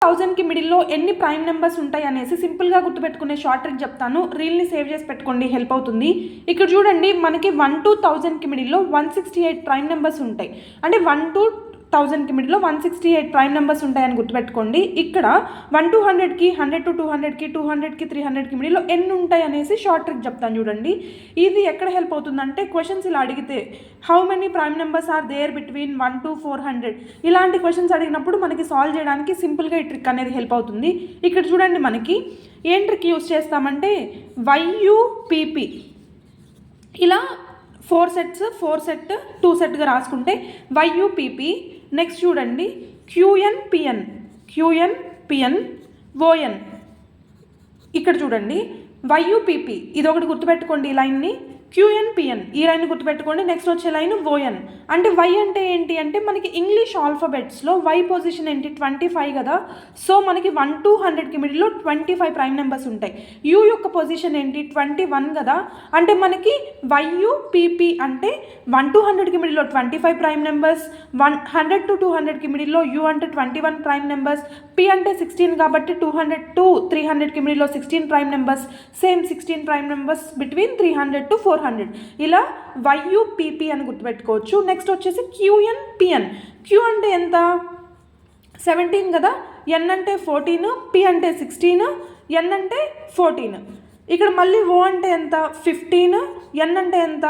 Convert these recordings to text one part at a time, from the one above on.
1000కి మిడిల్లో ఎన్ని prime numbers ఉంటాయి అనేసి సింపుల్గా గుర్తుపెట్టుకునే షార్ట్ ట్రిక్ చెప్తాను. రీల్ని సేవ్ చేసి పెట్టుకోండి, హెల్ప్ అవుతుంది. ఇక్కడ చూడండి, మనకి 1 to 1000కి మిడిల్లో 168 ప్రైమ్ నెంబర్స్ ఉంటాయి. అంటే 1 to 1000కి మిడిల్లో 168 ప్రైమ్ నెంబర్స్ ఉంటాయని గుర్తుపెట్టుకోండి. ఇక్కడ 1 to 100కి, 100 to 200కి, 200కి 300కి మిడిల్లో ఎన్ని ఉంటాయి అనేసి షార్ట్ ట్రిక్ చెప్తాను చూడండి. ఇది ఎక్కడ హెల్ప్ అవుతుందంటే, క్వశ్చన్స్ ఇలా అడిగితే how many prime numbers are there between 1 to 400 ఇలాంటి క్వశ్చన్స్ అడిగినప్పుడు మనకి సాల్వ్ చేయడానికి సింపుల్గా ఈ ట్రిక్ అనేది హెల్ప్ అవుతుంది. ఇక్కడ చూడండి, మనకి ఏం ట్రిక్ యూస్ చేస్తామంటే YUPP ఇలా 4 సెట్స్ 4 సెట్ 2 సెట్గా రాసుకుంటే YUPP. నెక్స్ట్ చూడండి, QNPN ON. ఇక్కడ చూడండి YUPP ఇది ఒకటి గుర్తుపెట్టుకోండి, ఈ లైన్ని. QNPN ఈ లైన్ గుర్తుపెట్టుకోండి. నెక్స్ట్ వచ్చే లైన్ ON. అంటే Y అంటే ఏంటి అంటే, మనకి ఇంగ్లీష్ ఆల్ఫాబెట్స్లో Y పొజిషన్ ఏంటి 25 కదా. సో మనకి 1 to 100కి మిడిల్లో 25 ప్రైమ్ నెంబర్స్ ఉంటాయి. U యొక్క పొజిషన్ ఏంటి 21 కదా. అంటే మనకి YUPP అంటే 1 to 100కి మిడిల్లో 25 ప్రైమ్ నెంబర్స్, 100 to 200కి మిడిల్లో U అంటే 21 ప్రైమ్ నెంబర్స్, P అంటే 16 కాబట్టి 200 to 300కి మిడిల్లో 16 prime numbers, same 16 prime numbers between 300 to 400. ఇలా YUPP అని గుర్తుపెట్టుకోవచ్చు. నెక్స్ట్ వచ్చేసి QNPN. Q అంటే ఎంత 17 కదా, N అంటే 14, P అంటే 16, N అంటే 14. ఇక్కడ మళ్ళీ O అంటే ఎంత 15, N అంటే ఎంత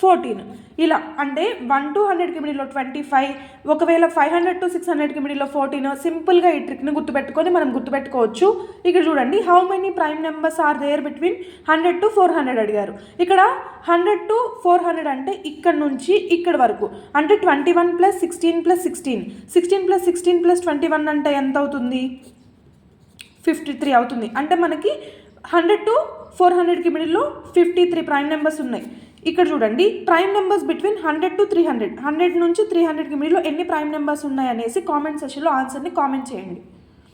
14. ఇలా అంటే 1 to 100కి మిడిల్లో 25, ఒకవేళ 500 to 600కి మిడిల్లో 14. సింపుల్గా ఈ ట్రిక్ని గుర్తుపెట్టుకొని మనం గుర్తుపెట్టుకోవచ్చు. ఇక్కడ చూడండి, how many prime numbers are there between 100 to 400 అడిగారు. ఇక్కడ 100 to 400 అంటే ఇక్కడ నుంచి ఇక్కడ వరకు, అంటే 21 + 16 + 16, 16 + 16 + 21 అంటే ఎంత అవుతుంది 53 అవుతుంది. అంటే మనకి 100 to 400కి మిడిల్లో 53 ప్రైమ్ నెంబర్స్ ఉన్నాయి. ఇక్కడ చూడండి, ప్రైమ్ నెంబర్స్ బిట్వీన్ 100 to 300, 100 నుంచి 300కి మిడిల్లో ఎన్ని ప్రైమ్ నెంబర్స్ ఉన్నాయనేసి కామెంట్ సెక్షన్లో ఆన్సర్ని కామెంట్ చేయండి.